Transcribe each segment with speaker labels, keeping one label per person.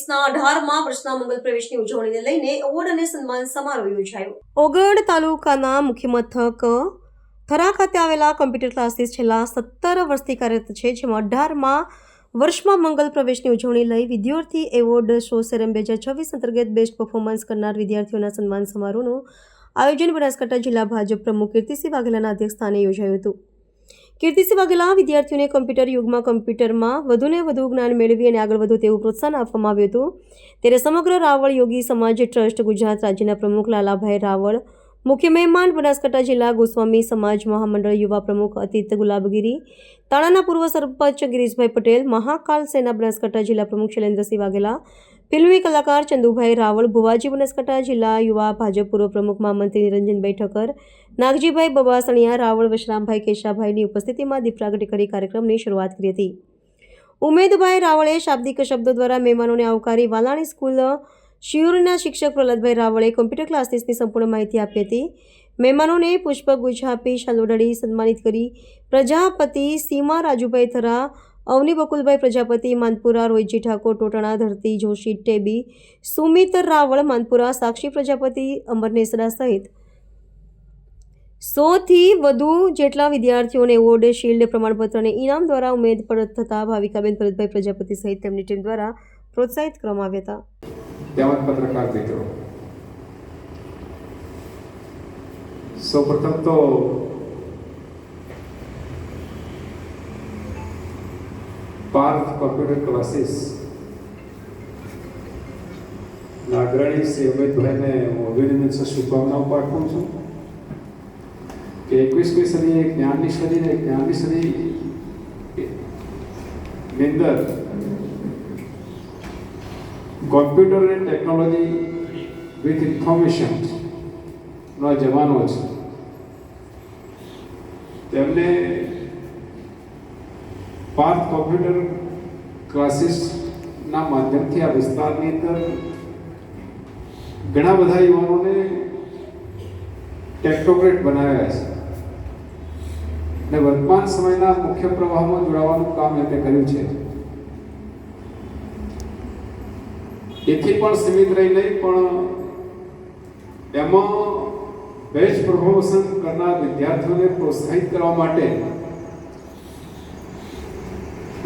Speaker 1: ક્લાસીસના 18મા વર્ષના મંગલ પ્રવેશની ઉજવણીને લઈને એવોર્ડ અને સન્માન સમારોહ યોજાયો. ઓગળ તાલુકાના મુખ્ય મથક થરા ખાતે આવેલા કોમ્પ્યુટર ક્લાસીસ છેલ્લા 17 વર્ષથી કાર્યરત છે, જેમાં 18મા વર્ષમાં મંગલ પ્રવેશની ઉજવણી લઈ વિદ્યાર્થી એવોર્ડ શો સેરેમ 2026 અંતર્ગત બેસ્ટ પરફોર્મન્સ કરનાર વિદ્યાર્થીઓના સન્માન સમારોહનું આયોજન બનાસકાંઠા જિલ્લા ભાજપ પ્રમુખ કીર્તિસિંહ વાઘેલાના અધ્યક્ષસ્થાને યોજાયું હતું. કીર્તિસિંહ વાઘેલા વિદ્યાર્થીઓને કમ્પ્યુટર યુગમાં કમ્પ્યુટરમાં વધુને વધુ જ્ઞાન મેળવી અને આગળ વધુ તેવું પ્રોત્સાહન આપવામાં આવ્યું હતું. ત્યારે સમગ્ર રાવળ યોગી સમાજ ટ્રસ્ટ ગુજરાત રાજ્યના પ્રમુખ લાલાભાઈ રાવળ, મુખ્ય મહેમાન બનાસકાંઠા જિલ્લા ગોસ્વામી સમાજ મહામંડળ યુવા પ્રમુખ અતીત ગુલાબગીરી, તાણાના પૂર્વ સરપંચ ગિરીશભાઈ પટેલ, મહાકાલ સેના બનાસકાંઠા જિલ્લા પ્રમુખ શૈલેન્દ્રસિંહ વાઘેલા, ફિલ્મી કલાકાર ચંદુભાઈ રાવળ, ભુવાજી બનાસકાંઠા જિલ્લા યુવા ભાજપ પૂર્વ પ્રમુખ મહામંત્રી નિરંજનભાઈ ઠક્કર, નાગજીભાઈ બબાસણિયા, રાવળ વશરામભાઈ કેશાભાઈની ઉપસ્થિતિમાં દીપ પ્રાગટ્ય કરી કાર્યક્રમની શરૂઆત કરી હતી. ઉમેદભાઈ રાવળે શાબ્દિક શબ્દો દ્વારા મહેમાનોને આવકારી વાલાણી સ્કૂલ શિયુરના શિક્ષક પ્રહલાદભાઈ રાવળે કોમ્પ્યુટર ક્લાસીસની સંપૂર્ણ માહિતી આપી હતી. મહેમાનોને પુષ્પગુચ્છ આપી શાલોડાડી સન્માનિત કરી. પ્રજાપતિ સીમા રાજુભાઈ થરા, અવની બકુલભાઈ પ્રજાપતિ માનપુરા, રોહિતજી ઠાકોર ટોટાણા, ધરતી જોશી ટેબી, સુમિત રાવળ માનપુરા, સાક્ષી પ્રજાપતિ અમર નેસડા સહિત 100થી વધુ જેટલા વિદ્યાર્થીઓને એવોર્ડ, શિલ્ડ, પ્રમાણપત્ર અને ઇનામ દ્વારા ઉમેદ પરત થતા ભાવિકાબેન ભરતભાઈ પ્રજાપતિ સહિત તેમની ટીમ દ્વારા પ્રોત્સાહિત કરવામાં આવ્યા હતા.
Speaker 2: તેમજ પત્રકાર મિત્રો, સૌપ્રથમ તો પાર્થ કોમ્પ્યુટર ક્લાસીસ નાગરાણી શ્રી અમિતભાઈને હું અભિનંદન શુભકામનાઓ પાઠવું છું કે 21મી સદી એક જ્ઞાનની સદી ને જ્ઞાનની સદીની અંદર કોમ્પ્યુટર અને ટેકનોલોજી વિથ ઇન્ફોર્મેશન નો જમાનો છે. તેમને પાર્થ કોમ્પ્યુટર ક્લાસીસના માધ્યમથી આ વિસ્તારની અંદર ઘણા બધા યુવાનોને ટેકનોક્રેટ બનાવ્યા છે અને વર્તમાન સમયના મુખ્ય પ્રવાહમાં જોડાવાનું કામ એમણે કર્યું છે. એથી પણ સીમિત રહી નહીં, પણ એમાં બેસ્ટ પરફોર્મન્સ કરનાર વિદ્યાર્થીઓને પ્રોત્સાહિત કરવા માટે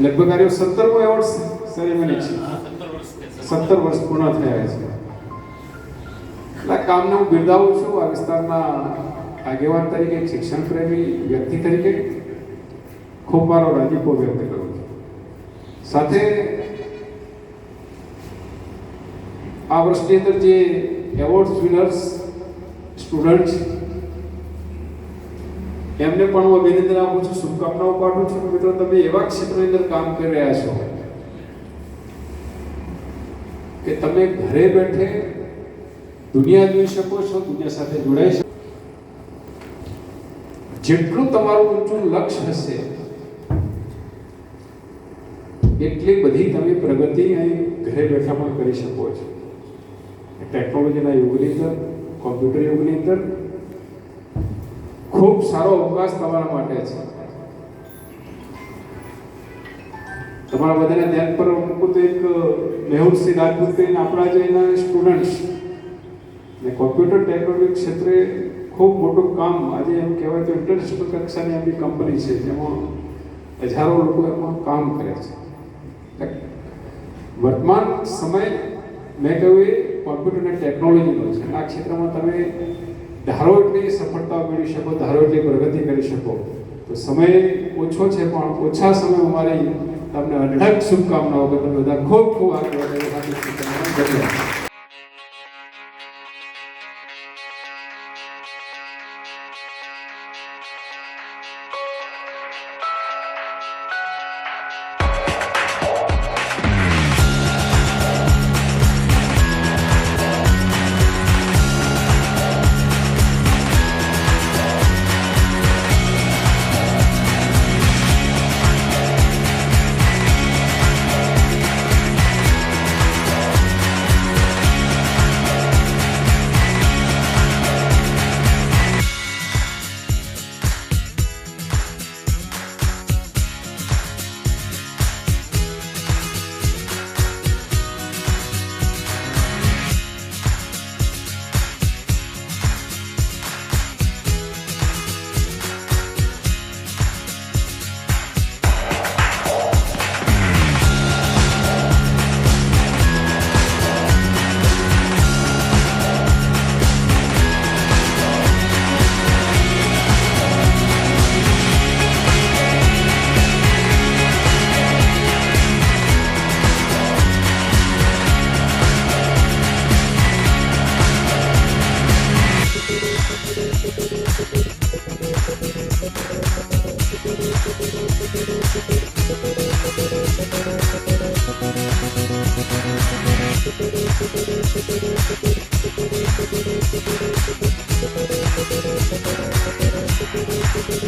Speaker 2: લગભગ 17મો એવોર્ડ સેરેમની છે. 17 વર્ષ પૂર્ણ થયા છે. આ કામને હું બિરદાવું છું. આ વિસ્તારના આગેવાન તરીકે, શિક્ષણ પ્રેમી વ્યક્તિ તરીકે ખૂબ મારો રાજીપો વ્યક્ત કરું છું. સાથે આ વર્ષની અંદર જે એવોર્ડ વિનર્સ સ્ટુડન્ટ એમને પણ હું અભિનંદન આપું છું, શુભકામનાઓ પાઠવું છું. મિત્રો, તમે એવા ક્ષેત્રની અંદર કામ કરી રહ્યા છો કે તમે ઘરે બેઠે દુનિયા જોઈ શકો છો, દુનિયા સાથે જોડાઈ શકો. જેટલું તમારું ઊંચું લક્ષ્ય હશે એટલી બધી તમે પ્રગતિ અહીં ઘરે બેઠા પણ કરી શકો છો. ટેકનોલોજીના યુગની અંદર, કોમ્પ્યુટર યુગની અંદર ખૂબ સારો અવકાશ તમારા માટે છે. તમારા બધાને ધ્યાન પર મૂકું તો એક મેહુલસિંહ રાજપૂત કરીને આપણા જે એના સ્ટુડન્ટ્સ ને કોમ્પ્યુટર ટેકનોલોજી ક્ષેત્રે ખૂબ મોટું કામ, આજે એમ કહેવાય તો ઇન્ટરનેશનલ કક્ષાની આપણી કંપની છે જેમાં હજારો લોકો એમાં કામ કરે છે. વર્તમાન સમય મેં કહ્યું એ કોમ્પ્યુટર અને ટેકનોલોજીનો છે. આ ક્ષેત્રમાં તમે ધારો એટલી સફળતા મેળવી શકો, ધારો એટલી પ્રગતિ કરી શકો. તો સમય ઓછો છે, પણ ઓછા સમયમાં મારી તમને અઢળક શુભકામનાઓ કે તમે બધા ખૂબ ખૂબ આગળ વધે.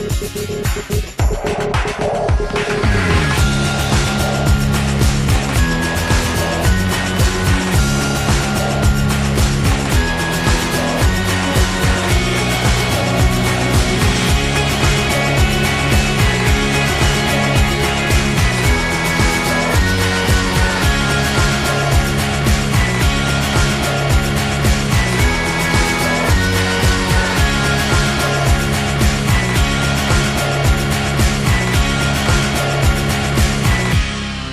Speaker 3: છે.